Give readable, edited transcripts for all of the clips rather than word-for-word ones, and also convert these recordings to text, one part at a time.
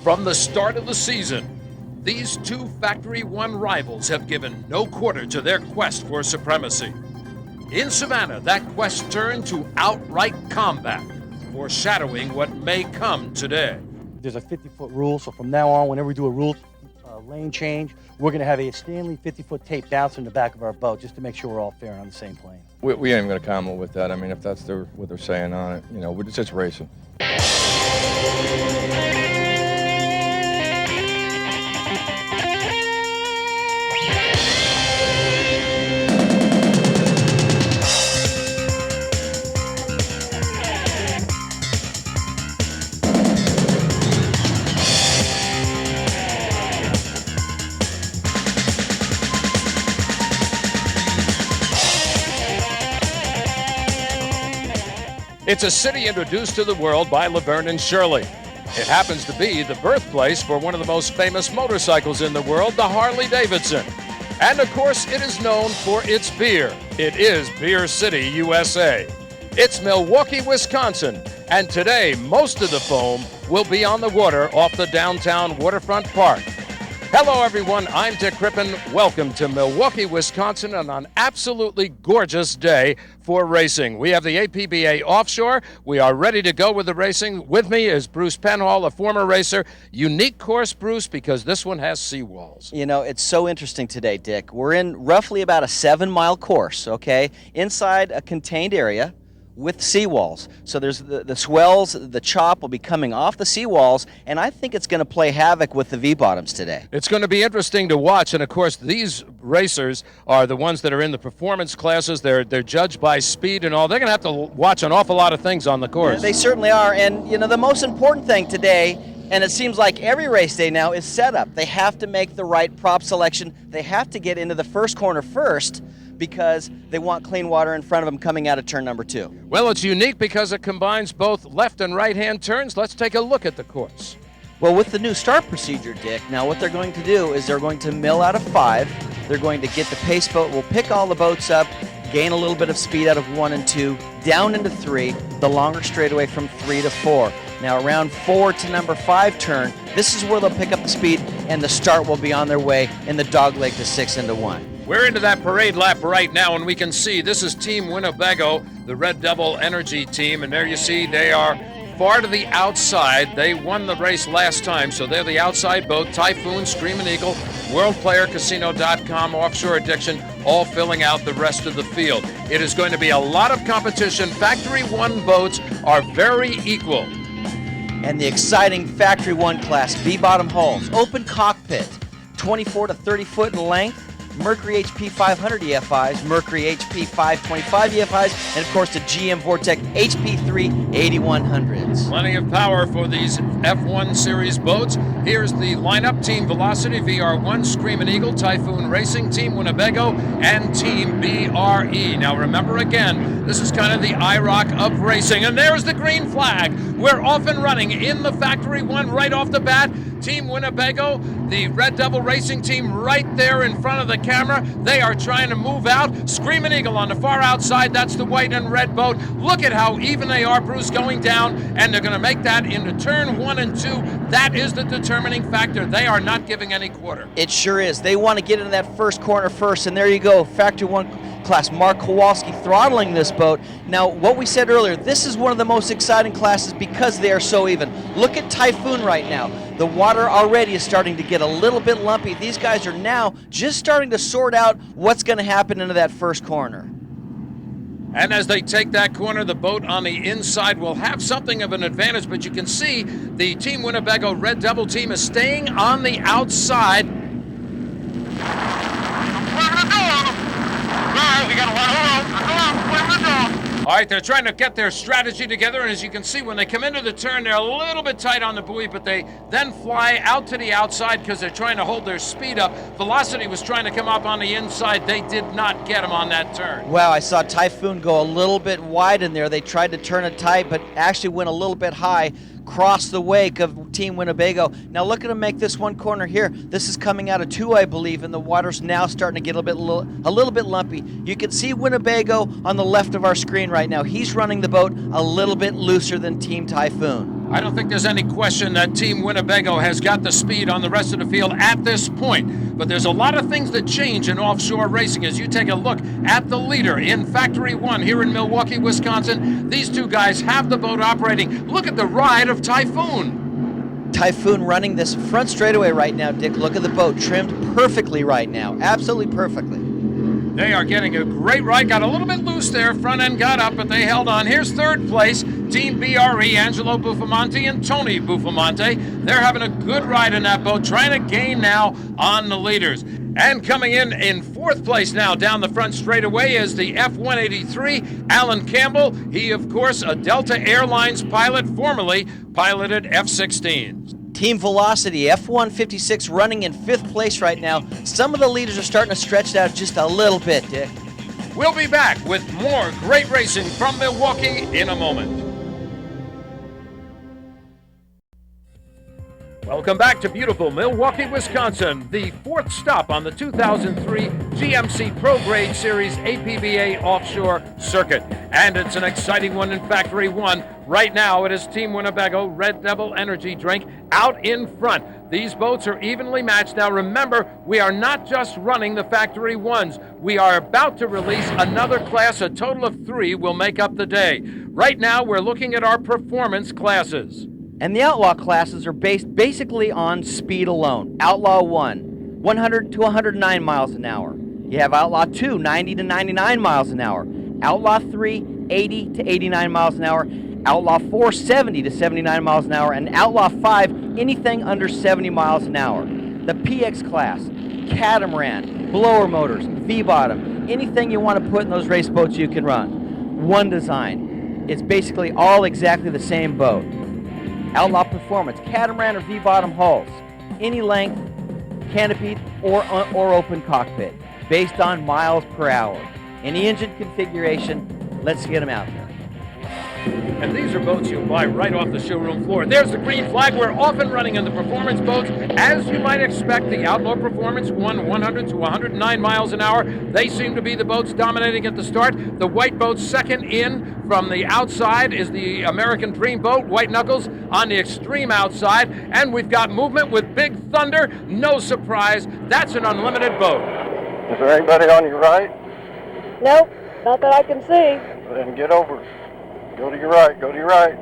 From the start of the season, these two Factory One rivals have given no quarter to their quest for supremacy. In Savannah, that quest turned to outright combat, foreshadowing what may come today. There's a 50-foot rule, so from now on, whenever we do a rule lane change, we're going to have a Stanley 50-foot tape bouncing in the back of our boat just to make sure we're all fair and on the same plane. We ain't even going to comment with that. I mean, if that's what they're saying on it, you know, we're just racing. It's a city introduced to the world by Laverne and Shirley. It happens to be the birthplace for one of the most famous motorcycles in the world, the Harley-Davidson. And of course, it is known for its beer. It is Beer City, USA. It's Milwaukee, Wisconsin, and today most of the foam will be on the water off the downtown waterfront park. Hello, everyone. I'm Dick Crippen. Welcome to Milwaukee, Wisconsin, on an absolutely gorgeous day for racing. We have the APBA Offshore. We are ready to go with the racing. With me is Bruce Penhall, a former racer. Unique course, Bruce, because this one has seawalls. You know, it's so interesting today, Dick. We're in roughly about a 7-mile course, okay, inside a contained area with seawalls. So there's the swells, the chop will be coming off the seawalls, and I think it's going to play havoc with the V-bottoms today. It's going to be interesting to watch, and of course these racers are the ones that are in the performance classes. They're judged by speed and all. They're going to have to watch an awful lot of things on the course. Yeah, they certainly are, and you know, the most important thing today, and it seems like every race day now, is setup. They have to make the right prop selection. They have to get into the first corner first, because they want clean water in front of them coming out of turn number 2. Well, it's unique because it combines both left and right-hand turns. Let's take a look at the course. Well, with the new start procedure, Dick, now what they're going to do is they're going to mill out of 5. They're going to get the pace boat. We'll pick all the boats up, gain a little bit of speed out of 1 and 2, down into 3, the longer straightaway from 3 to 4. Now around 4 to number 5 turn, this is where they'll pick up the speed, and the start will be on their way in the dogleg to 6 into 1. We're into that parade lap right now, and we can see this is Team Winnebago, the Red Devil Energy team, and there you see they are far to the outside. They won the race last time, so they're the outside boat. Typhoon, Screaming Eagle, WorldPlayerCasino.com, Offshore Addiction, all filling out the rest of the field. It is going to be a lot of competition. Factory One boats are very equal. And the exciting Factory One class, V-bottom hulls, open cockpit, 24 to 30 foot in length, Mercury HP 500 EFIs, Mercury HP 525 EFIs, and of course the GM Vortec HP3 8100s. Plenty of power for these F1 Series boats. Here's the lineup: Team Velocity, VR1, Screaming Eagle, Typhoon Racing, Team Winnebago, and Team BRE. Now remember again, this is kind of the IROC of racing. And there's the green flag. We're off and running in the Factory One right off the bat. Team Winnebago, the Red Devil Racing team right there in front of the camera. They are trying to move out. Screaming Eagle on the far outside. That's the white and red boat. Look at how even they are, Bruce, going down, and they're going to make that into turn 1 and 2. That is the determining factor. They are not giving any quarter. It sure is. They want to get into that first corner first, and there you go. Factory One class, Mark Kowalski throttling this boat. Now, what we said earlier, this is one of the most exciting classes because they are so even. Look at Typhoon right now. The water already is starting to get a little bit lumpy. These guys are now just starting to sort out what's going to happen into that first corner. And as they take that corner, the boat on the inside will have something of an advantage, but you can see the Team Winnebago Red Devil team is staying on the outside. All right, they're trying to get their strategy together, and as you can see, when they come into the turn, they're a little bit tight on the buoy, but they then fly out to the outside because they're trying to hold their speed up. Velocity was trying to come up on the inside. They did not get him on that turn. Wow, I saw Typhoon go a little bit wide in there. They tried to turn it tight, but actually went a little bit high, crossed the wake of Team Winnebago. Now look at them make this one corner here. This is coming out of 2, I believe, and the water's now starting to get a little bit lumpy. You can see Winnebago on the left of our screen right now. He's running the boat a little bit looser than Team Typhoon. I don't think there's any question that Team Winnebago has got the speed on the rest of the field at this point. But there's a lot of things that change in offshore racing as you take a look at the leader in Factory 1 here in Milwaukee, Wisconsin. These two guys have the boat operating. Look at the ride of Typhoon. Typhoon running this front straightaway right now, Dick. Look at the boat, trimmed perfectly right now. Absolutely perfectly. They are getting a great ride. Got a little bit loose there. Front end got up, but they held on. Here's third place. Team BRE, Angelo Buffamonte and Tony Buffamonte. They're having a good ride in that boat, trying to gain now on the leaders. And coming in fourth place now down the front straightaway is the F-183, Alan Campbell. He, of course, a Delta Airlines pilot, formerly piloted F-16s. Team Velocity, F-156 running in fifth place right now. Some of the leaders are starting to stretch it out just a little bit, Dick. We'll be back with more great racing from Milwaukee in a moment. Welcome back to beautiful Milwaukee, Wisconsin, the fourth stop on the 2003 GMC Pro Grade Series APBA Offshore Circuit. And it's an exciting one in Factory 1. Right now, it is Team Winnebago Red Devil Energy Drink out in front. These boats are evenly matched. Now remember, we are not just running the Factory 1s. We are about to release another class. A total of 3 will make up the day. Right now, we're looking at our performance classes. And the Outlaw classes are based basically on speed alone. Outlaw 1, 100 to 109 miles an hour. You have Outlaw 2, 90 to 99 miles an hour. Outlaw 3, 80 to 89 miles an hour. Outlaw 4, 70 to 79 miles an hour. And Outlaw 5, anything under 70 miles an hour. The PX class, catamaran, blower motors, V-bottom, anything you want to put in those race boats you can run. One design. It's basically all exactly the same boat. Outlaw Performance, catamaran or V-bottom hulls, any length, canopied or open cockpit, based on miles per hour. Any engine configuration, let's get them out there. And these are boats you'll buy right off the showroom floor. There's the green flag. We're often running in the performance boats. As you might expect, the Outlaw Performance 100 to 109 miles an hour. They seem to be the boats dominating at the start. The white boat second in from the outside is the American Dream boat, White Knuckles, on the extreme outside. And we've got movement with Big Thunder. No surprise, that's an unlimited boat. Is there anybody on your right? Nope, not that I can see. Then get over. Go to your right, go to your right.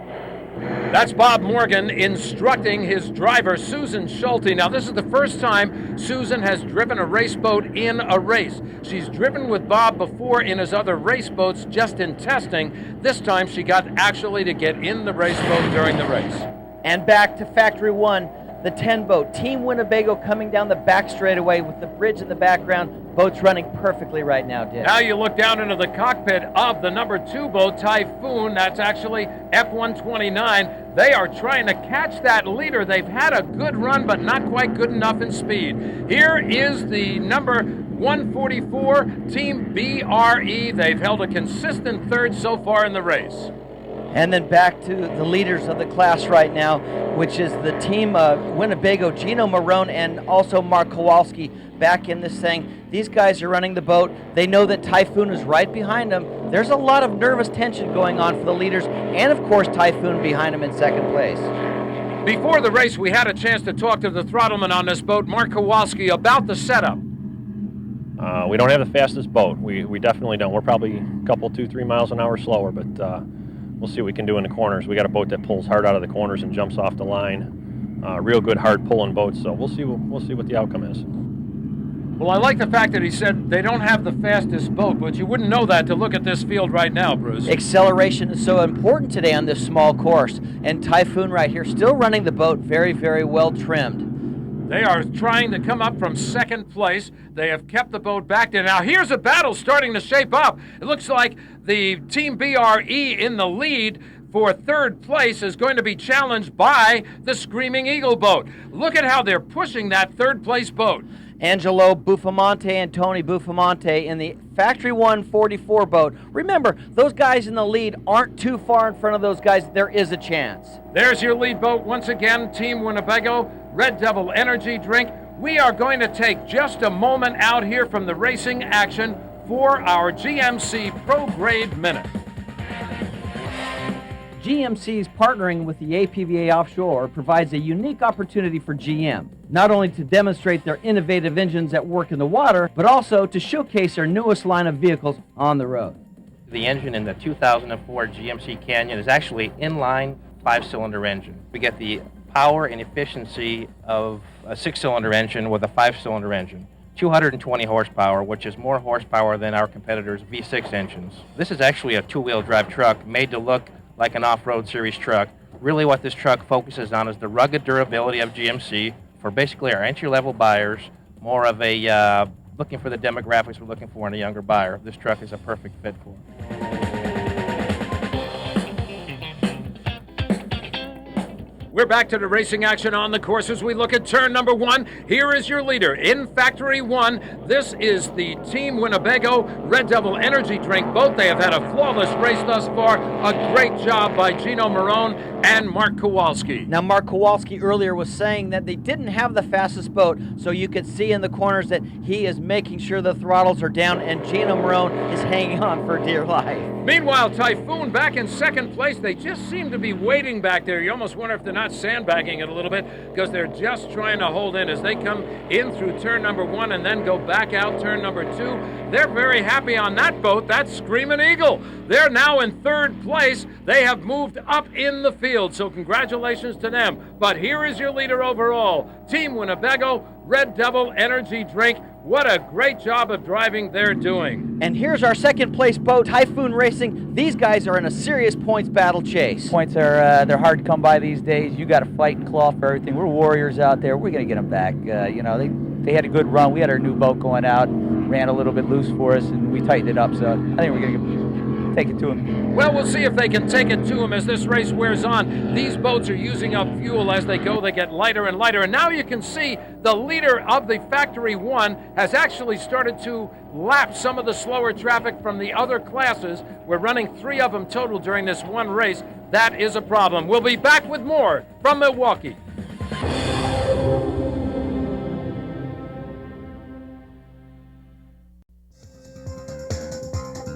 That's Bob Morgan instructing his driver, Susan Schulte. Now, this is the first time Susan has driven a race boat in a race. She's driven with Bob before in his other race boats, just in testing. This time, she got actually to get in the race boat during the race. And back to Factory 1, the 10 boat. Team Winnebago coming down the back straightaway with the bridge in the background. Boat's running perfectly right now, Dick. Now you look down into the cockpit of the number 2 boat, Typhoon. That's actually F-129. They are trying to catch that leader. They've had a good run, but not quite good enough in speed. Here is the number 144, Team BRE. They've held a consistent third so far in the race. And then back to the leaders of the class right now, which is the team Winnebago, Gino Marone and also Mark Kowalski back in this thing. These guys are running the boat. They know that Typhoon is right behind them. There's a lot of nervous tension going on for the leaders and, of course, Typhoon behind them in second place. Before the race, we had a chance to talk to the throttleman on this boat, Mark Kowalski, about the setup. We don't have the fastest boat. We definitely don't. We're probably a couple, 2-3 miles an hour slower, but we'll see what we can do in the corners. We got a boat that pulls hard out of the corners and jumps off the line. Real good, hard pulling boat. So we'll see what the outcome is. Well, I like the fact that he said they don't have the fastest boat, but you wouldn't know that to look at this field right now, Bruce. Acceleration is so important today on this small course, and Typhoon right here still running the boat very, very well trimmed. They are trying to come up from second place. They have kept the boat back there. Now, here's a battle starting to shape up. It looks like the Team BRE in the lead for third place is going to be challenged by the Screaming Eagle boat. Look at how they're pushing that third place boat. Angelo Buffamonte and Tony Buffamonte in the Factory 144 boat. Remember, those guys in the lead aren't too far in front of those guys. There is a chance. There's your lead boat once again, Team Winnebago, Red Devil Energy Drink. We are going to take just a moment out here from the racing action for our GMC Pro Grade Minute. GMC's partnering with the APBA Offshore provides a unique opportunity for GM, not only to demonstrate their innovative engines that work in the water, but also to showcase their newest line of vehicles on the road. The engine in the 2004 GMC Canyon is actually inline 5-cylinder engine. We get the power and efficiency of a 6-cylinder engine with a 5-cylinder engine. 220 horsepower, which is more horsepower than our competitors' V6 engines. This is actually a two-wheel drive truck made to look like an off-road series truck. Really what this truck focuses on is the rugged durability of GMC for basically our entry-level buyers, more of a looking for the demographics we're looking for in a younger buyer. This truck is a perfect fit for them. We're back to the racing action on the course as we look at turn number 1. Here is your leader in Factory 1. This is the Team Winnebago Red Devil Energy Drink boat. They have had a flawless race thus far. A great job by Gino Marone and Mark Kowalski. Now, Mark Kowalski earlier was saying that they didn't have the fastest boat, so you could see in the corners that he is making sure the throttles are down, and Gino Marone is hanging on for dear life. Meanwhile, Typhoon back in second place. They just seem to be waiting back there. You almost wonder if they're not sandbagging it a little bit because they're just trying to hold in as they come in through turn number 1 and then go back out turn number 2. They're very happy on that boat. That's Screamin' Eagle. They're now in third place. They have moved up in the field, so congratulations to them. But here is your leader overall, Team Winnebago Red Devil Energy Drink. What a great job of driving they're doing. And here's our second place boat, Typhoon Racing. These guys are in a serious points battle chase. Points are they're hard to come by these days. You got to fight and claw for everything. We're warriors out there. We're going to get them back. You know, they had a good run. We had our new boat going out, ran a little bit loose for us, and we tightened it up. So I think we're going to take it to them. Well, we'll see if they can take it to them as this race wears on. These boats are using up fuel as they go. They get lighter and lighter. And now you can see the leader of the Factory 1 has actually started to lap some of the slower traffic from the other classes. We're running 3 of them total during this one race. That is a problem. We'll be back with more from Milwaukee.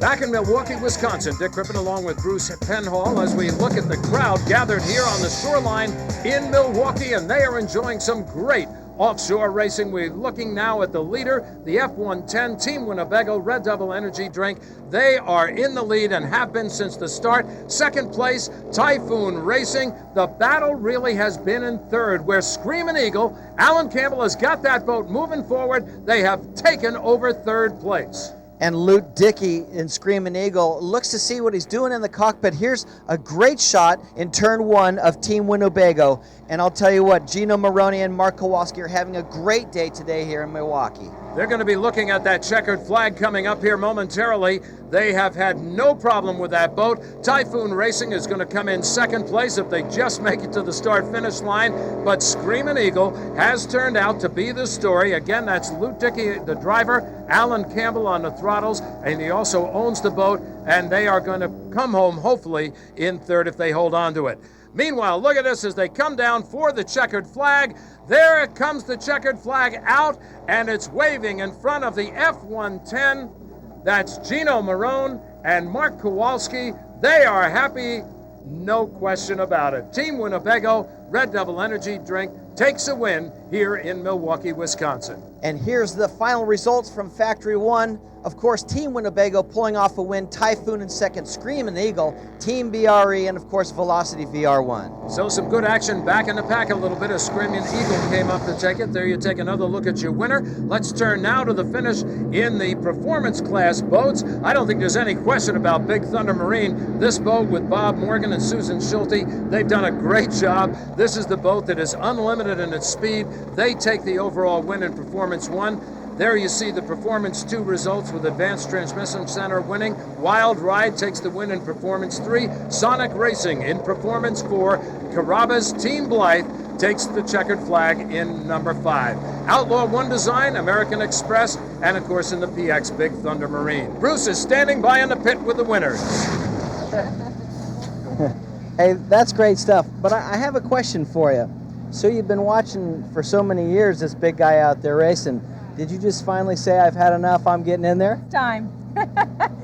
Back in Milwaukee, Wisconsin, Dick Crippen along with Bruce Penhall as we look at the crowd gathered here on the shoreline in Milwaukee, and they are enjoying some great offshore racing. We're looking now at the leader, the F-110 Team Winnebago Red Devil Energy Drink. They are in the lead and have been since the start. Second place, Typhoon Racing. The battle really has been in third, where Screamin' Eagle, Alan Campbell has got that boat moving forward. They have taken over third place. And Lute Dickey in Screamin' Eagle looks to see what he's doing in the cockpit. Here's a great shot in turn 1 of Team Winnebago. And I'll tell you what, Gino Marone and Mark Kowalski are having a great day today here in Milwaukee. They're going to be looking at that checkered flag coming up here momentarily. They have had no problem with that boat. Typhoon Racing is going to come in second place if they just make it to the start-finish line. But Screamin' Eagle has turned out to be the story. Again, that's Lute Dickey, the driver, Alan Campbell on the throttles, and he also owns the boat, and they are going to come home, hopefully, in third if they hold on to it. Meanwhile, look at this as they come down for the checkered flag. There it comes, the checkered flag out, and it's waving in front of the F-110. That's Gino Marone and Mark Kowalski. They are happy, no question about it. Team Winnebago Red Devil Energy Drink takes a win here in Milwaukee, Wisconsin. And here's the final results from Factory 1. Of course, Team Winnebago pulling off a win, Typhoon in second, Screamin' Eagle, Team BRE, and of course Velocity VR1. So some good action back in the pack a little bit as Screamin' Eagle came up to take it. There you take another look at your winner. Let's turn now to the finish in the performance class boats. I don't think there's any question about Big Thunder Marine. This boat with Bob Morgan and Susan Schulte, they've done a great job. This is the boat that is unlimited in its speed. They take the overall win in Performance 1. There you see the Performance 2 results with Advanced Transmission Center winning. Wild Ride takes the win in Performance 3. Sonic Racing in Performance 4. Carrabba's Team Blythe takes the checkered flag in number 5. Outlaw One Design, American Express, and of course in the PX Big Thunder Marine. Bruce is standing by in the pit with the winners. Hey, that's great stuff, but I have a question for you. So you've been watching for so many years this big guy out there racing. Did you just finally say, I've had enough, I'm getting in there? Time.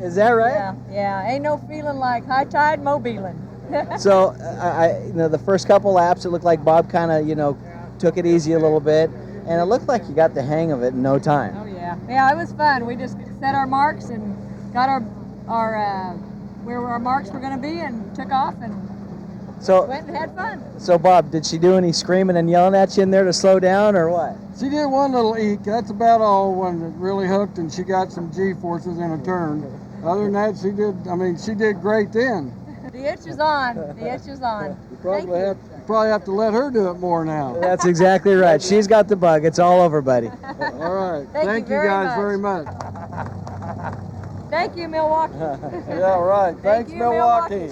Is that right? Yeah. Ain't no feeling like high tide mobiling. So, the first couple laps, it looked like Bob kind of, took it easy a little bit, and it looked like you got the hang of it in no time. Oh yeah, yeah, it was fun. We just set our marks and got our where our marks were going to be, and took off and went and had fun. So, Bob, did she do any screaming and yelling at you in there to slow down, or what? She did one little eek. That's about all when it really hooked and she got some G-forces in a turn. Other than that, she did great then. The itch is on. The itch is on. You probably have to let her do it more now. That's exactly right. She's got the bug. It's all over, buddy. All right. Thank you guys very much. Thank you, Milwaukee. Yeah, right. Thanks, you, Milwaukee.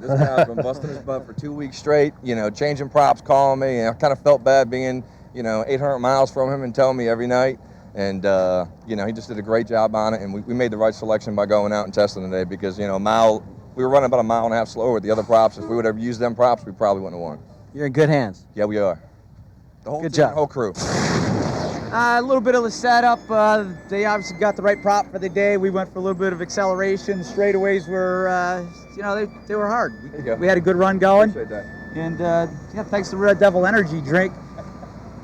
This guy's been busting his butt for 2 weeks straight, changing props, calling me, and I kind of felt bad being, 800 miles from him and telling me every night. And, he just did a great job on it, and we made the right selection by going out and testing today because, we were running about a mile and a half slower with the other props. If we would have used them props, we probably wouldn't have won. You're in good hands. Yeah, we are. The whole Good team, job. The whole crew. A little bit of the setup. They obviously got the right prop for the day. We went for a little bit of acceleration. Straightaways were, they were hard. There you go. We had a good run going. Appreciate that. And thanks to the Red Devil Energy drink,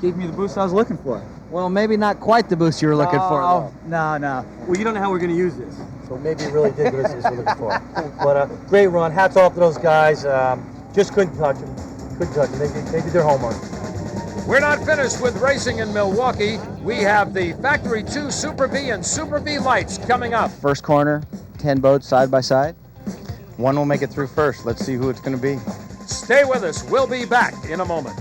gave me the boost I was looking for. Well, maybe not quite the boost you were looking for, though. No. Well, you don't know how we're going to use this, so maybe it really did what it is we're looking for. But great run. Hats off to those guys. Just couldn't touch them. They did their homework. We're not finished with racing in Milwaukee. We have the Factory 2 Super V and Super V lights coming up. First corner, 10 boats side by side. One will make it through first. Let's see who it's going to be. Stay with us. We'll be back in a moment.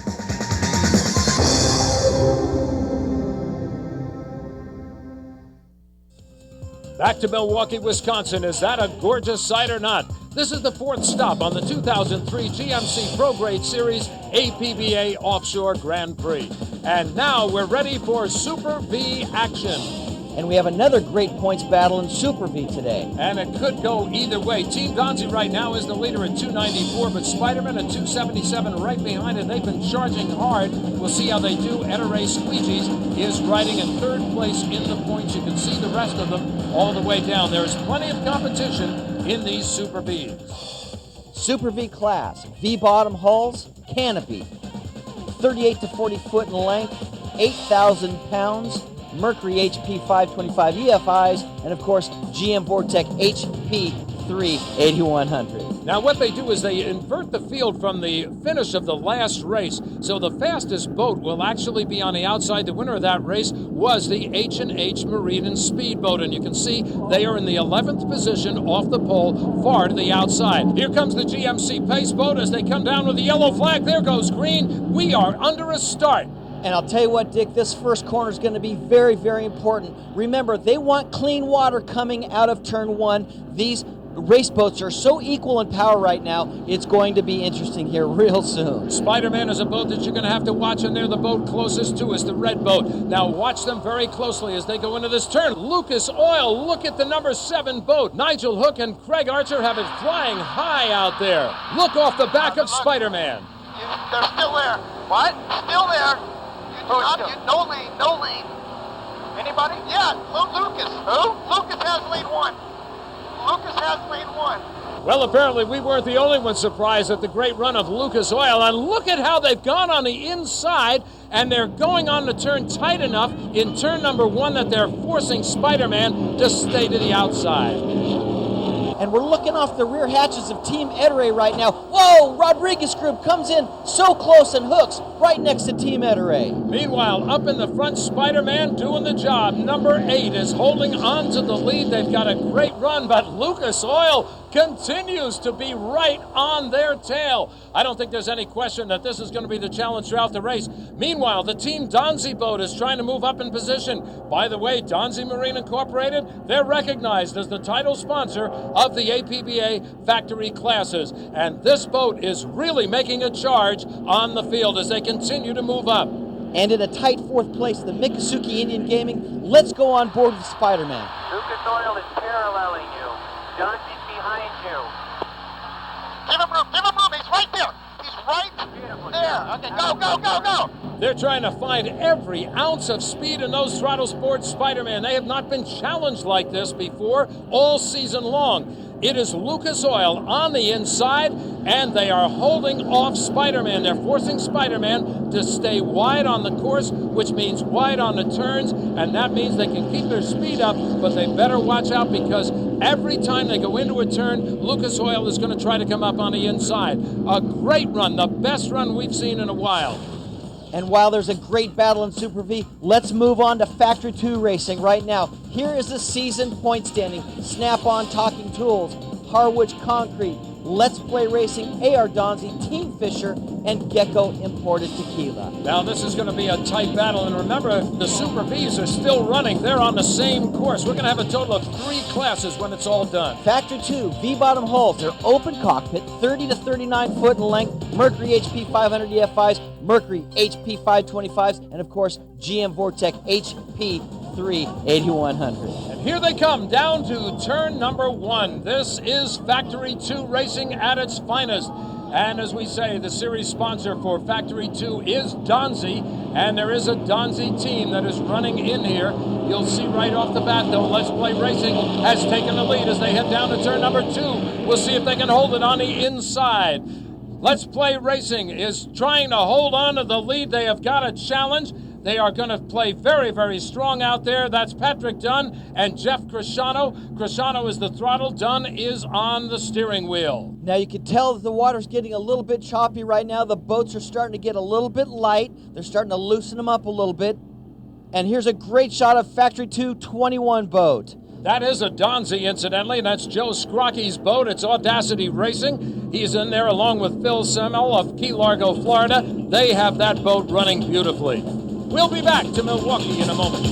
Back to Milwaukee, Wisconsin. Is that a gorgeous sight or not? This is the fourth stop on the 2003 GMC Pro Grade Series APBA Offshore Grand Prix. And now we're ready for Super V action. And we have another great points battle in Super V today. And it could go either way. Team Donzi right now is the leader at 294, but Spider-Man at 277 right behind it. They've been charging hard. We'll see how they do. Ederay Squeegees is riding in third place in the points. You can see the rest of them all the way down. There's plenty of competition in these Super Vs. Super V class, V bottom hulls, canopy, 38 to 40 foot in length, 8,000 pounds, Mercury HP 525 EFIs, and of course GM Vortec HP3 8100. Now what they do is they invert the field from the finish of the last race, so the fastest boat will actually be on the outside. The winner of that race was the H&H Marine and Speedboat, and you can see they are in the 11th position off the pole, far to the outside. Here comes the GMC Pace boat as they come down with the yellow flag. There goes green. We are under a start. And I'll tell you what, Dick, this first corner is going to be very, very important. Remember, they want clean water coming out of turn one. These race boats are so equal in power right now, it's going to be interesting here real soon. Spider-Man is a boat that you're going to have to watch, and they're the boat closest to us, the red boat. Now watch them very closely as they go into this turn. Lucas Oil, look at the number 7 boat. Nigel Hook and Craig Archer have it flying high out there. Look off the back of Spider-Man. They're still there. What? Still there. No lead. Anybody? Yeah, Lucas. Who? Lucas has lead 1. Well, apparently we weren't the only ones surprised at the great run of Lucas Oil. And look at how they've gone on the inside, and they're going on the turn tight enough in turn number 1 that they're forcing Spider-Man to stay to the outside. And we're looking off the rear hatches of Team Ederay right now. Whoa, Rodriguez Group comes in so close and hooks right next to Team Ederay. Meanwhile, up in the front, Spider-Man doing the job. Number 8 is holding on to the lead. They've got a great run, but Lucas Oil continues to be right on their tail. I don't think there's any question that this is going to be the challenge throughout the race. Meanwhile, the Team Donzi boat is trying to move up in position. By the way, Donzi Marine Incorporated, they're recognized as the title sponsor of the APBA factory classes. And this boat is really making a charge on the field as they continue to move up. And in a tight 4th place, the Miccosukee Indian Gaming. Let's go on board with Spider-Man. Lucas Oil is paralleling you. Donzi's behind you. Give him room. He's right there. He's right there. Okay, go. They're trying to find every ounce of speed in those throttle sports, Spider-Man. They have not been challenged like this before all season long. It is Lucas Oil on the inside, and they are holding off Spider-Man. They're forcing Spider-Man to stay wide on the course, which means wide on the turns, and that means they can keep their speed up, but they better watch out because every time they go into a turn, Lucas Oil is going to try to come up on the inside. A great run, the best run we've seen in a while. And while there's a great battle in Super V, let's move on to Factory 2 racing right now. Here is the season point standing. Snap-on Talking Tools, Harwich Concrete, Let's Play Racing, AR Donzi, Team Fisher, and Gecko Imported Tequila. Now this is going to be a tight battle, and remember, the Super Vees are still running. They're on the same course. We're going to have a total of 3 classes when it's all done. Factor 2, V-bottom hulls. They're open cockpit, 30 to 39 foot in length, Mercury HP 500 EF5s, Mercury HP 525s, and of course, GM Vortec HP 8100. And here they come down to turn number 1. This is Factory 2 racing at its finest. And as we say, the series sponsor for Factory 2 is Donzi, and there is a Donzi team that is running in here. You'll see right off the bat, though, Let's Play Racing has taken the lead as they head down to turn number 2. We'll see if they can hold it on the inside. Let's Play Racing is trying to hold on to the lead. They have got a challenge. They are going to play very, very strong out there. That's Patrick Dunn and Jeff Cresciano. Cresciano is the throttle. Dunn is on the steering wheel. Now you can tell that the water's getting a little bit choppy right now. The boats are starting to get a little bit light. They're starting to loosen them up a little bit. And here's a great shot of Factory 2 21 boat. That is a Donzi, incidentally, and that's Joe Scrocky's boat. It's Audacity Racing. He's in there along with Phil Semmel of Key Largo, Florida. They have that boat running beautifully. We'll be back to Milwaukee in a moment.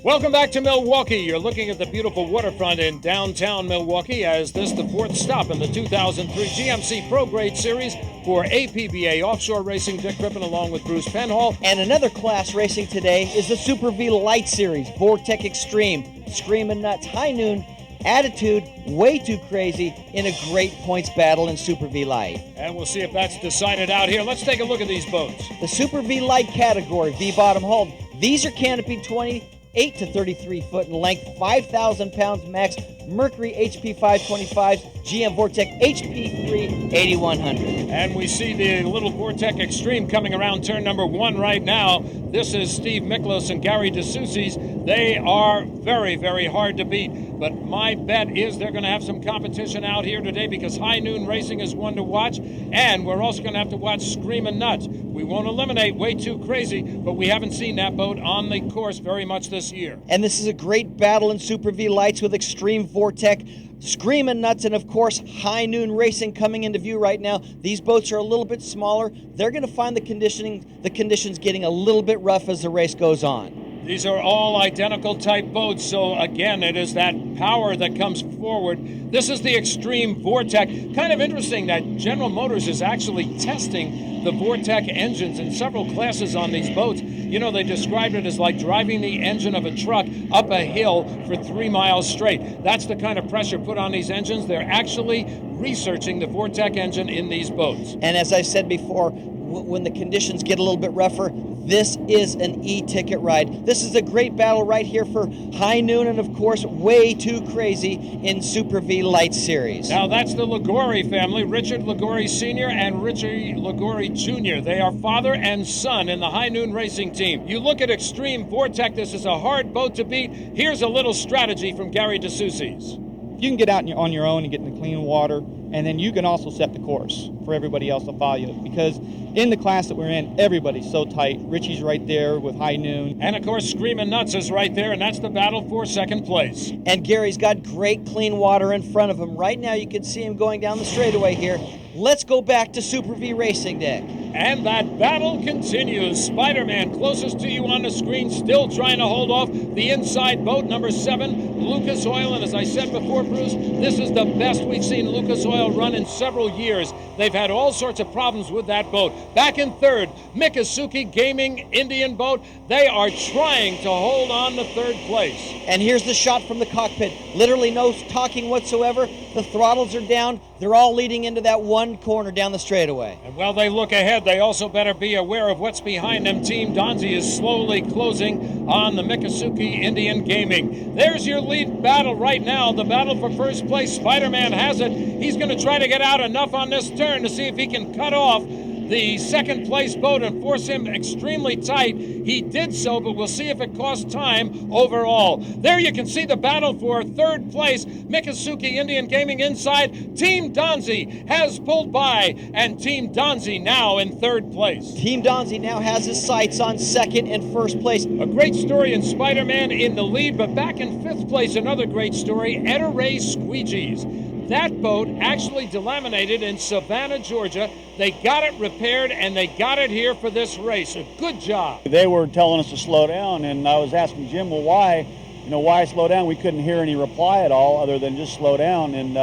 Welcome back to Milwaukee. You're looking at the beautiful waterfront in downtown Milwaukee as this the 4th stop in the 2003 GMC Pro Grade Series for APBA Offshore Racing. Dick Crippen along with Bruce Penhall. And another class racing today is the Super V Light Series, Vortec Extreme, Screamin' Nuts, High Noon, Attitude, Way Too Crazy in a great points battle in Super V Light. And we'll see if that's decided out here. Let's take a look at these boats. The Super V Light category, V-bottom hull. These are canopied 28 to 33 foot in length, 5,000 pounds max, Mercury HP 525s, GM Vortec HP 8100. And we see the little Vortec Extreme coming around turn number 1 right now. This is Steve Miklos and Gary DeSoucy's. They are very, very hard to beat. But my bet is they're going to have some competition out here today because High Noon Racing is one to watch. And we're also going to have to watch Screamin' Nuts. We won't eliminate Way Too Crazy, but we haven't seen that boat on the course very much this year. And this is a great battle in Super V Lights with Extreme Vortec, Screamin' Nuts, and of course High Noon Racing coming into view right now. These boats are a little bit smaller. They're going to find the conditions getting a little bit rough as the race goes on. These are all identical type boats, so again, it is that power that comes forward. This is the Extreme Vortec. Kind of interesting that General Motors is actually testing the Vortec engines in several classes on these boats. You know, they described it as like driving the engine of a truck up a hill for 3 miles straight. That's the kind of pressure put on these engines. They're actually researching the Vortec engine in these boats. And as I said before, when the conditions get a little bit rougher, this is an e-ticket ride. This is a great battle right here for High Noon and, of course, Way Too Crazy in Super V Light Series. Now, that's the Liguori family, Richard Liguori Sr. and Richard Liguori Jr. They are father and son in the High Noon Racing team. You look at Extreme Vortec, this is a hard boat to beat. Here's a little strategy from Gary DeSoucy's. You can get out on your own and get in the clean water, and then you can also set the course for everybody else to follow you. Because in the class that we're in, everybody's so tight. Richie's right there with High Noon. And, of course, Screamin' Nuts is right there, and that's the battle for second place. And Gary's got great clean water in front of him. Right now you can see him going down the straightaway here. Let's go back to Super V Racing, Dick. And that battle continues. Spider-Man closest to you on the screen, still trying to hold off the inside boat, number 7, Lucas Oil. And as I said before, Bruce, this is the best we've seen Lucas Oil run in several years. They've had all sorts of problems with that boat. Back in third, Miccosukee Gaming Indian boat. They are trying to hold on to third place. And here's the shot from the cockpit. Literally no talking whatsoever. The throttles are down. They're all leading into that one corner down the straightaway. And while they look ahead, they also better be aware of what's behind them. Team Donzi is slowly closing on the Miccosukee Indian Gaming. There's your lead battle right now, the battle for first place. Spider-Man has it. He's going to try to get out enough on this turn to see if he can cut off the second place boat and force him extremely tight. He did so, but we'll see if it costs time overall. There you can see the battle for third place. Miccosukee Indian Gaming inside. Team Donzi has pulled by, and Team Donzi now in third place. Team Donzi now has his sights on second and first place. A great story in Spider-Man in the lead, but back in fifth place, another great story, Etta Ray Squeegees. That boat actually delaminated in Savannah, Georgia. They got it repaired, and they got it here for this race. A good job. They were telling us to slow down, and I was asking Jim, well, why? Why slow down? We couldn't hear any reply at all other than just slow down. And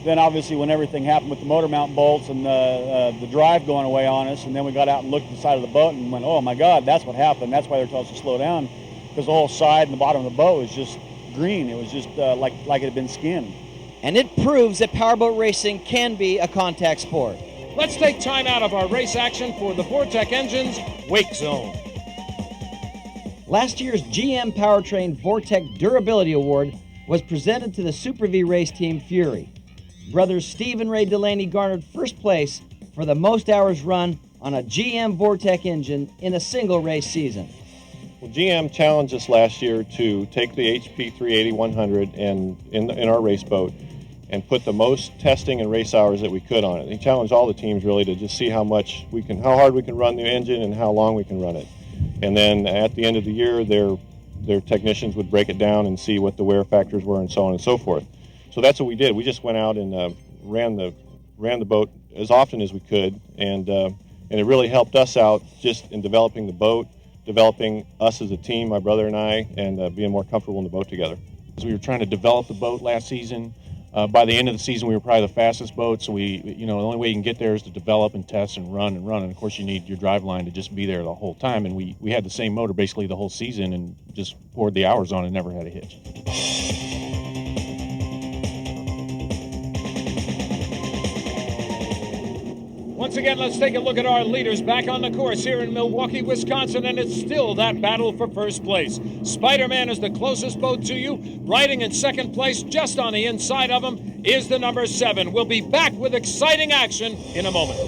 then obviously when everything happened with the motor mount bolts and the drive going away on us, and then we got out and looked at the side of the boat and went, oh my God, that's what happened. That's why they're telling us to slow down, because the whole side and the bottom of the boat was just green. It was just like it had been skinned. And it proves that powerboat racing can be a contact sport. Let's take time out of our race action for the Vortec Engines Wake Zone. Last year's GM Powertrain Vortec Durability Award was presented to the Super V race team Fury. Brothers Steve and Ray Delaney garnered first place for the most hours run on a GM Vortec engine in a single race season. Well, GM challenged us last year to take the HP 380-100 and in our race boat and put the most testing and race hours that we could on it. He challenged all the teams really to just see how hard we can run the engine and how long we can run it. And then at the end of the year, their technicians would break it down and see what the wear factors were and so on and so forth. So that's what we did. We just went out and ran the boat as often as we could, and it really helped us out just in developing the boat, developing us as a team, my brother and I, and being more comfortable in the boat together. We were trying to develop the boat last season. By the end of the season, we were probably the fastest boat, so the only way you can get there is to develop and test and run. And of course, you need your drive line to just be there the whole time. And we had the same motor basically the whole season and just poured the hours on and never had a hitch. Once again, let's take a look at our leaders back on the course here in Milwaukee, Wisconsin, and it's still that battle for first place. Spider-Man is the closest boat to you. Riding in second place, just on the inside of him, is the number 7. We'll be back with exciting action in a moment.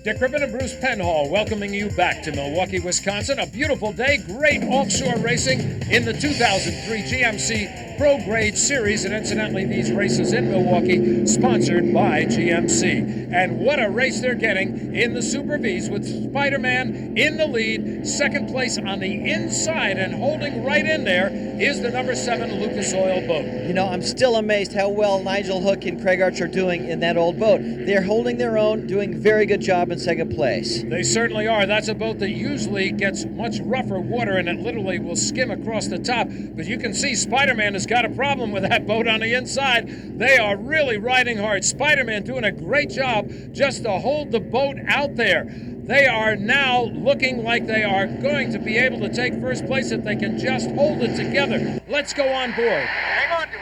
Dick Ribbon and Bruce Penhall welcoming you back to Milwaukee, Wisconsin. A beautiful day, great offshore racing in the 2003 GMC Pro Grade Series. And incidentally, these races in Milwaukee sponsored by GMC. And what a race they're getting in the Super Vees with Spider-Man in the lead. Second place on the inside and holding right in there is the number 7 Lucas Oil boat. I'm still amazed how well Nigel Hook and Craig Arch are doing in that old boat. They're holding their own, doing a very good job in second place. They certainly are. That's a boat that usually gets much rougher water and it literally will skim across the top. But you can see Spider-Man has got a problem with that boat on the inside. They are really riding hard. Spider-Man doing a great job just to hold the boat out there. They are now looking like they are going to be able to take first place if they can just hold it together. Let's go on board. Hang on to it.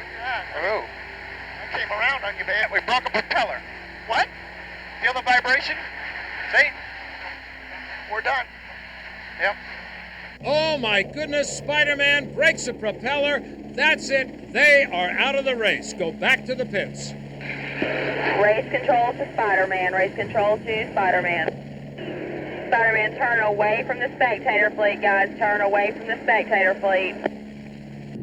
Oh, I came around on you, man. We broke a propeller. What? Feel the vibration? See? We're done. Yep. Oh my goodness, Spider-Man breaks a propeller. That's it. They are out of the race. Go back to the pits. Race control to Spider-Man. Race control to Spider-Man. Spider-Man, turn away from the spectator fleet, guys. Turn away from the spectator fleet.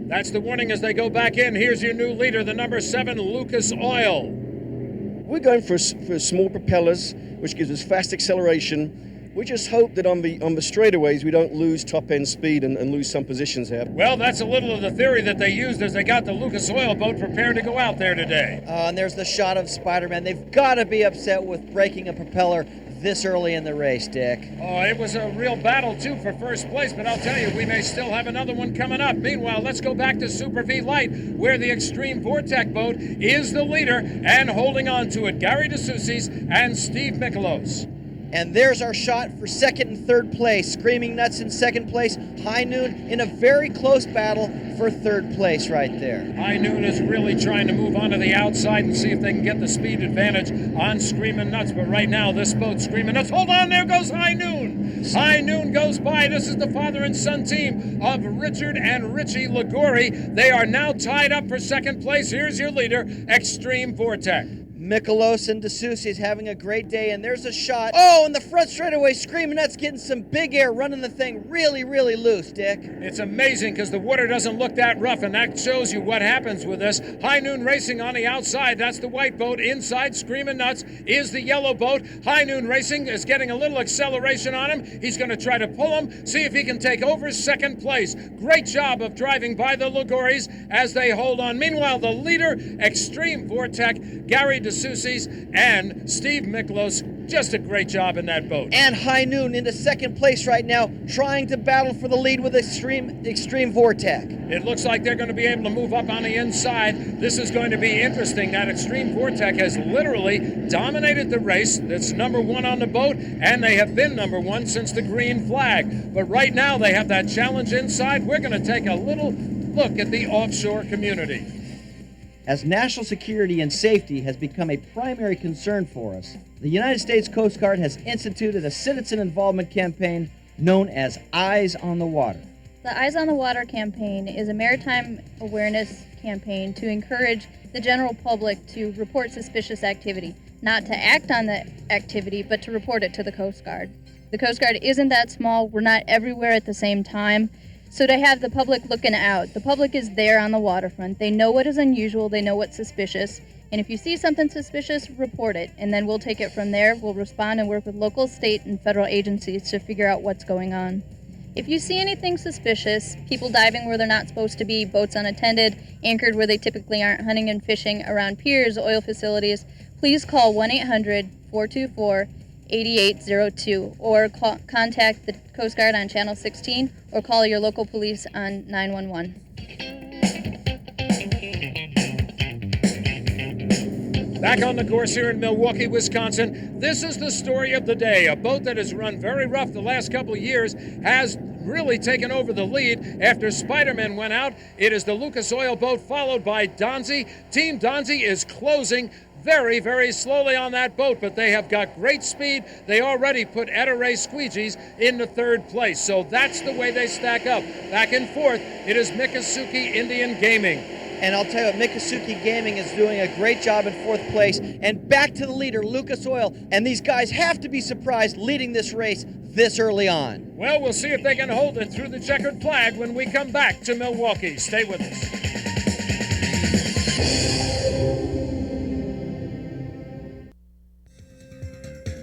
That's the warning as they go back in. Here's your new leader, the number 7, Lucas Oil. We're going for small propellers, which gives us fast acceleration. We just hope that on the straightaways we don't lose top-end speed and lose some positions here. Well, that's a little of the theory that they used as they got the Lucas Oil boat prepared to go out there today. And there's the shot of Spider-Man. They've got to be upset with breaking a propeller this early in the race, Dick. Oh, it was a real battle, too, for first place, but I'll tell you, we may still have another one coming up. Meanwhile, let's go back to Super V Light, where the Extreme Vortec boat is the leader and holding on to it. Gary DeSoucies and Steve Mikolos. And there's our shot for second and third place. Screaming Nuts in second place. High Noon in a very close battle for third place right there. High Noon is really trying to move onto the outside and see if they can get the speed advantage on Screaming Nuts. But right now, this boat, Screaming Nuts, hold on, there goes High Noon. High Noon goes by. This is the father and son team of Richard and Richie Ligori. They are now tied up for second place. Here's your leader, Extreme Vortex. Mikolos and DeSoucy is having a great day, and there's a shot. Oh, in the front straightaway, Screaming Nuts getting some big air, running the thing really, really loose, Dick. It's amazing because the water doesn't look that rough, and that shows you what happens with this. High Noon Racing on the outside, that's the white boat. Inside, Screaming Nuts is the yellow boat. High Noon Racing is getting a little acceleration on him. He's going to try to pull him, see if he can take over second place. Great job of driving by the Ligoris as they hold on. Meanwhile, the leader, Extreme Vortex, Gary DeSoucy's and Steve Miklos, just a great job in that boat. And High Noon into second place right now, trying to battle for the lead with Extreme Vortex. It looks like they're going to be able to move up on the inside. This is going to be interesting. That Extreme Vortex has literally dominated the race. That's number one on the boat, and they have been number one since the green flag. But right now they have that challenge inside. We're going to take a little look at the offshore community. As national security and safety has become a primary concern for us, the United States Coast Guard has instituted a citizen involvement campaign known as Eyes on the Water. The Eyes on the Water campaign is a maritime awareness campaign to encourage the general public to report suspicious activity, not to act on the activity, but to report it to the Coast Guard. The Coast Guard isn't that small. We're not everywhere at the same time. So to have the public looking out, the public is there on the waterfront. They know what is unusual, they know what's suspicious, and if you see something suspicious, report it, and then we'll take it from there. We'll respond and work with local, state, and federal agencies to figure out what's going on. If you see anything suspicious, people diving where they're not supposed to be, boats unattended, anchored where they typically aren't, hunting and fishing around piers, oil facilities, please call 1-800-424-8802 or contact the Coast Guard on Channel 16 or call your local police on 911. Back on the course here in Milwaukee, Wisconsin, this is the story of the day. A boat that has run very rough the last couple of years has really taken over the lead after Spider-Man went out. It is the Lucas Oil boat followed by Donzi. Team Donzi is closing very, very slowly on that boat, but they have got great speed. They already put Etaray Squeegees into third place, so that's the way they stack up. Back and forth, it is Miccosukee Indian Gaming. And I'll tell you what, Miccosukee Gaming is doing a great job in fourth place. And back to the leader, Lucas Oil. And these guys have to be surprised leading this race this early on. Well, we'll see if they can hold it through the checkered flag when we come back to Milwaukee. Stay with us.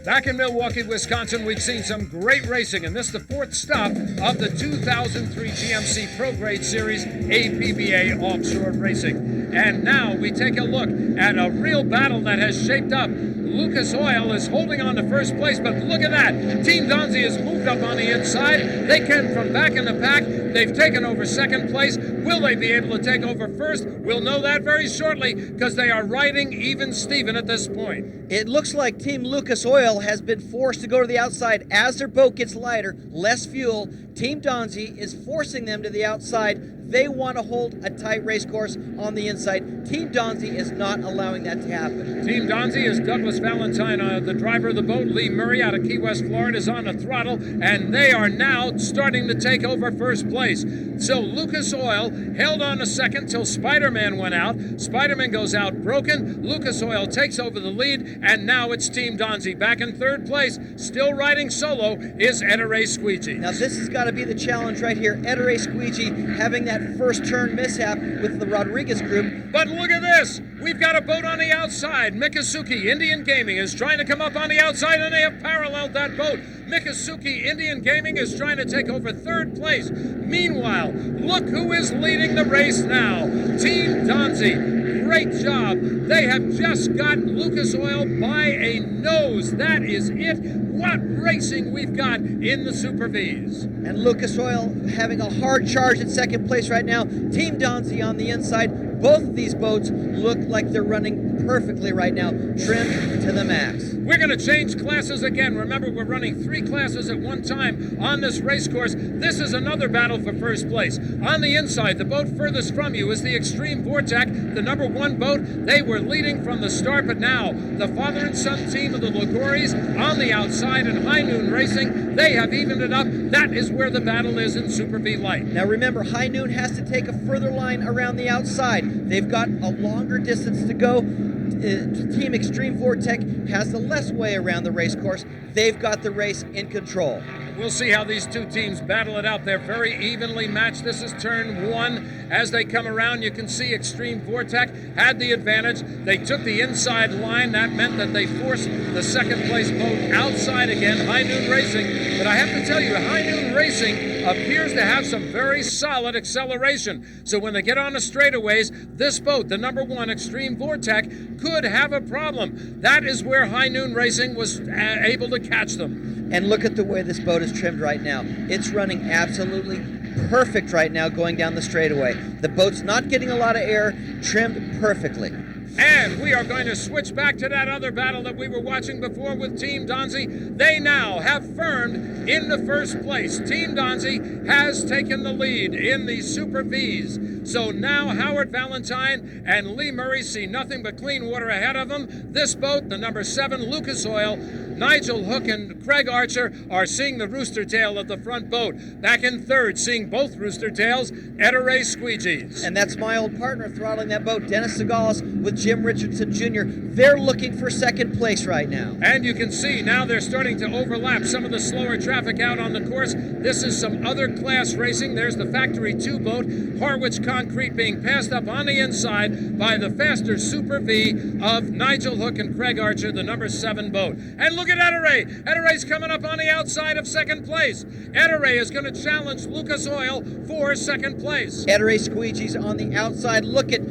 Back in Milwaukee, Wisconsin, we've seen some great racing, and this is the fourth stop of the 2003 GMC Pro Grade Series APBA Offshore Racing. And now we take a look at a real battle that has shaped up. Lucas Oil is holding on to first place, but look at that. Team Donzi has moved up on the inside. They can from back in the pack. They've taken over second place. Will they be able to take over first? We'll know that very shortly because they are riding even Steven at this point. It looks like Team Lucas Oil has been forced to go to the outside as their boat gets lighter, less fuel. Team Donzi is forcing them to the outside. They want to hold a tight race course on the inside. Team Donzi is not allowing that to happen. Team Donzi is Douglas Valentine, the driver of the boat. Lee Murray out of Key West, Florida, is on the throttle, and they are now starting to take over first place. So Lucas Oil held on to second till Spider-Man went out. Spider-Man goes out broken. Lucas Oil takes over the lead, and now it's Team Donzi back in third place. Still riding solo is Etaray Squeegee. Now this has got to be the challenge right here. Etaray Squeegee having that first turn mishap with the Rodriguez group. But look at this. We've got a boat on the outside. Miccosukee Indian Gaming is trying to come up on the outside, and they have paralleled that boat. Miccosukee Indian Gaming is trying to take over third place. Meanwhile, look who is leading the race now. Team Donzi. Great job. They have just got Lucas Oil by a nose. That is it. what racing we've got in the Super Vees. And Lucas Oil having a hard charge in second place right now. Team Donzi on the inside. Both of these boats look like they're running perfectly right now, trimmed to the max. We're going to change classes again. Remember, we're running 3 classes at one time on this race course. This is another battle for first place. On the inside, the boat furthest from you is the Extreme Vortex, the number 1 boat. They were leading from the start, but now the father and son team of the Liguoris on the outside and High Noon Racing, they have evened it up. That is where the battle is in Super V Light. Now remember, High Noon has to take a further line around the outside. They've got a longer distance to go. Team Extreme Vortex has the less way around the race course. They've got the race in control. We'll see how these two teams battle it out. They're very evenly matched. This is turn 1. As they come around, you can see Extreme Vortex had the advantage. They took the inside line. That meant that they forced the second place boat outside again, High Noon Racing. But I have to tell you, High Noon Racing appears to have some very solid acceleration. So when they get on the straightaways, this boat, the number 1 Extreme Vortex, could have a problem. That is where High Noon Racing was able to catch them. And look at the way this boat is trimmed right now. It's running absolutely perfect right now going down the straightaway. The boat's not getting a lot of air, trimmed perfectly. And we are going to switch back to that other battle that we were watching before with Team Donzi. They now have firmed in the first place. Team Donzi has taken the lead in the Super Vees. So now Howard Valentine and Lee Murray see nothing but clean water ahead of them. This boat, the number 7 Lucas Oil, Nigel Hook and Craig Archer are seeing the rooster tail of the front boat. Back in third, seeing both rooster tails, Ray Squeegees. And that's my old partner throttling that boat, Dennis Segalis with Jim Richardson Jr. They're looking for second place right now. And you can see now they're starting to overlap some of the slower traffic out on the course. This is some other class racing. There's the Factory 2 boat, Harwich Concrete, being passed up on the inside by the faster Super V of Nigel Hook and Craig Archer, the number 7 boat. And look at Ray. Ray's coming up on the outside of second place. Ray is going to challenge Lucas Oil for second place. Ray Squeegees on the outside. Look at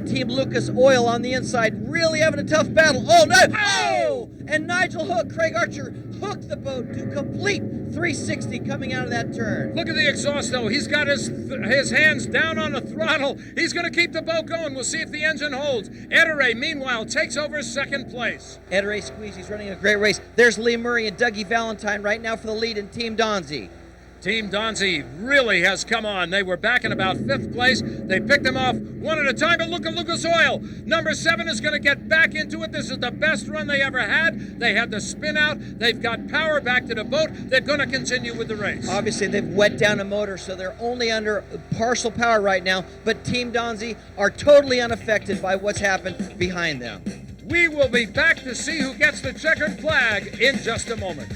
Team Lucas Oil on the inside, really having a tough battle. Oh, no! Oh! And Nigel Hook, Craig Archer, hooked the boat to complete 360 coming out of that turn. Look at the exhaust, though. He's got his hands down on the throttle. He's going to keep the boat going. We'll see if the engine holds. Ray, meanwhile, takes over second place. Ray Squeegees running a great race. There's Lee Murray and Dougie Valentine right now for the lead in Team Donzi. Team Donzi really has come on. They were back in about 5th place. They picked them off one at a time, but look at Lucas Oil. Number 7 is going to get back into it. This is the best run they ever had. They had the spin out. They've got power back to the boat. They're going to continue with the race. Obviously, they've wet down a motor, so they're only under partial power right now, but Team Donzi are totally unaffected by what's happened behind them. We will be back to see who gets the checkered flag in just a moment.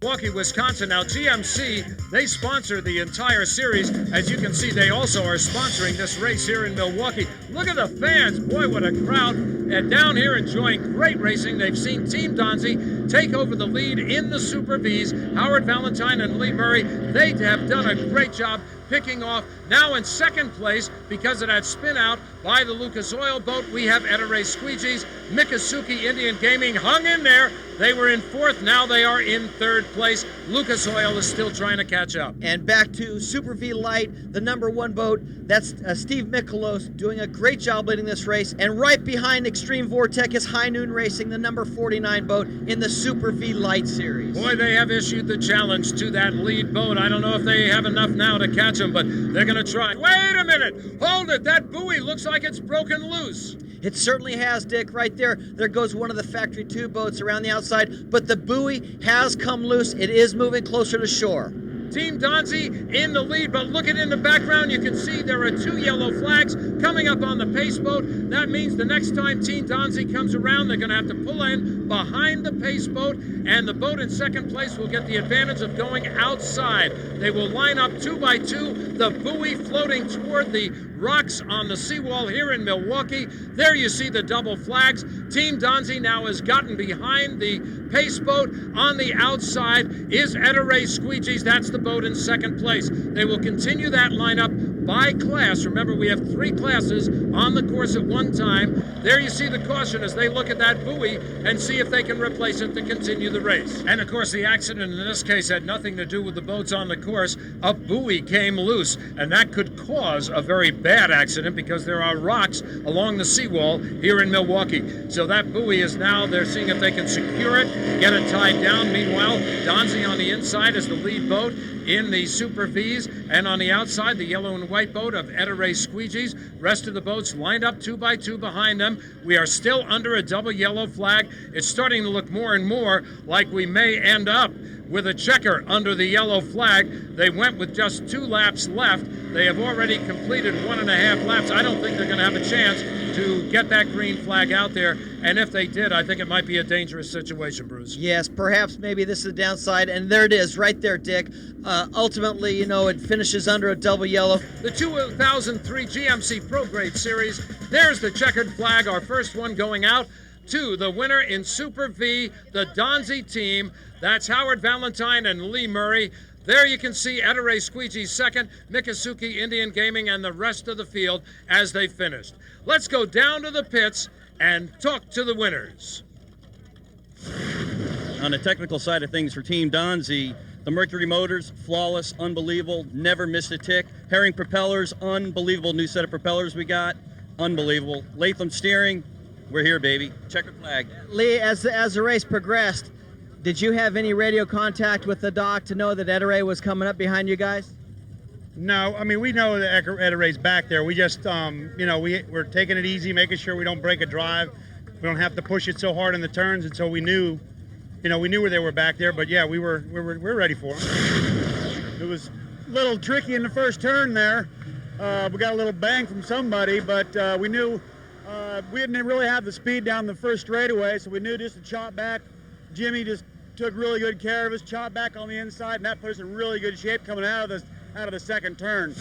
Milwaukee, Wisconsin. Now, GMC, they sponsor the entire series. As you can see, they also are sponsoring this race here in Milwaukee. Look at the fans. Boy, what a crowd. And down here enjoying great racing. They've seen Team Donzi take over the lead in the Super Vees. Howard Valentine and Lee Murray, they have done a great job picking off. Now in second place, because of that spin out by the Lucas Oil boat, we have Ray Squeegees. Miccosukee Indian Gaming hung in there. They were in 4th. Now they are in 3rd place. Lucas Oil is still trying to catch up. And back to Super V Light, the number 1 boat. That's Steve Mikolos doing a great job leading this race. And right behind Extreme Vortex is High Noon Racing, the number 49 boat in the Super V Light series. Boy, they have issued the challenge to that lead boat. I don't know if they have enough now to catch them, but they're going to try. Wait a minute. Hold it. That buoy looks like it's broken loose. It certainly has, Dick. Right there. There goes one of the Factory 2 boats around the outside, but the buoy has come loose. It is moving closer to shore. Team Donzi in the lead, but looking in the background, you can see there are 2 yellow flags coming up on the pace boat. That means the next time Team Donzi comes around, they're going to have to pull in behind the pace boat, and the boat in second place will get the advantage of going outside. They will line up 2 by 2, the buoy floating toward the rocks on the seawall here in Milwaukee. There you see the double flags. Team Donzi now has gotten behind the pace boat. On the outside is Ray Squeegees. That's the boat in second place. They will continue that lineup by class. Remember, we have 3 classes on the course at one time. There you see the caution as they look at that buoy and see if they can replace it to continue the race. And of course, the accident in this case had nothing to do with the boats on the course. A buoy came loose, and that could cause a very bad accident because there are rocks along the seawall here in Milwaukee. So that buoy is now, they're seeing if they can secure it, get it tied down. Meanwhile, Donzi on the inside is the lead boat in the Super Vees, and on the outside, the yellow and white boat of Ray Squeegees. Rest of the boats lined up 2 by 2 behind them. We are still under a double yellow flag. It's starting to look more and more like we may end up with a checker under the yellow flag. They went with just 2 laps left. They have already completed 1.5 laps. I don't think they're going to have a chance to get that green flag out there. And if they did, I think it might be a dangerous situation, Bruce. Yes, perhaps maybe this is the downside. And there it is right there, Dick. Ultimately, you know, it finishes under a double yellow. The 2003 GMC Pro Grade Series. There's the checkered flag, our first one going out to the winner in Super V, the Donzi team. That's Howard Valentine and Lee Murray. There you can see Ray Squeegees second, Miccosukee Indian Gaming, and the rest of the field as they finished. Let's go down to the pits and talk to the winners. On the technical side of things for Team Donzi, the Mercury motors, flawless, unbelievable, never missed a tick. Herring propellers, unbelievable new set of propellers we got, unbelievable. Latham steering, we're here, baby. Checkered flag. Lee, as the race progressed, did you have any radio contact with the dock to know that Ray was coming up behind you guys? No, I mean, we know that Ray's back there. We just, you know, we're taking it easy, making sure we don't break a drive. We don't have to push it so hard in the turns, and so we knew, you know, we knew where they were back there. But yeah, we're ready for them. It was a little tricky in the first turn there. We got a little bang from somebody, but we knew we didn't really have the speed down the first straightaway, so we knew just to chop back. Jimmy just took really good care of us, chopped back on the inside, and that put us in really good shape coming out of the second turn.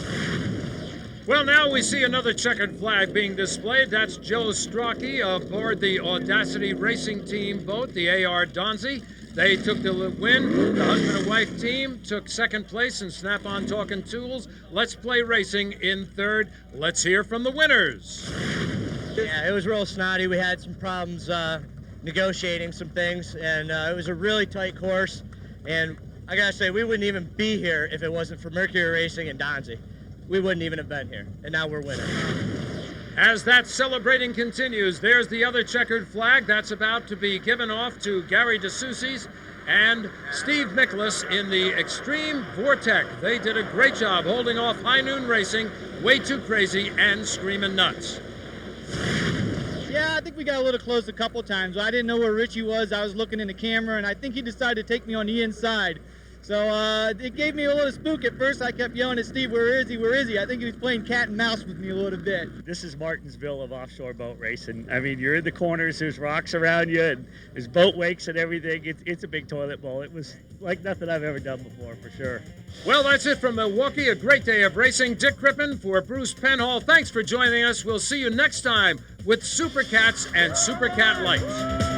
Well, now we see another checkered flag being displayed. That's Joe Strachey aboard the Audacity Racing Team boat, the AR Donzi. They took the win. The husband and wife team took second place in Snap-on Talking Tools. Let's Play Racing in third. Let's hear from the winners. Yeah, it was real snotty. We had some problems negotiating some things, and it was a really tight course. And I gotta say, we wouldn't even be here if it wasn't for Mercury Racing and Donzi. We wouldn't even have been here, and now we're winning. As that celebrating continues, there's the other checkered flag that's about to be given off to Gary DeSoucy's and Steve Miklas in the Extreme Vortec. They did a great job holding off High Noon Racing, Way Too Crazy, and Screamin' Nuts. Yeah, I think we got a little close a couple times. I didn't know where Richie was. I was looking in the camera, and I think he decided to take me on the inside. So it gave me a little spook at first. I kept yelling at Steve, where is he, where is he? I think he was playing cat and mouse with me a little bit. This is Martinsville of offshore boat racing. I mean, you're in the corners, there's rocks around you, and there's boat wakes and everything. It's a big toilet bowl. It was like nothing I've ever done before, for sure. Well, that's it from Milwaukee. A great day of racing. Dick Crippen for Bruce Penhall. Thanks for joining us. We'll see you next time with Super Cats and Super Cat Lights.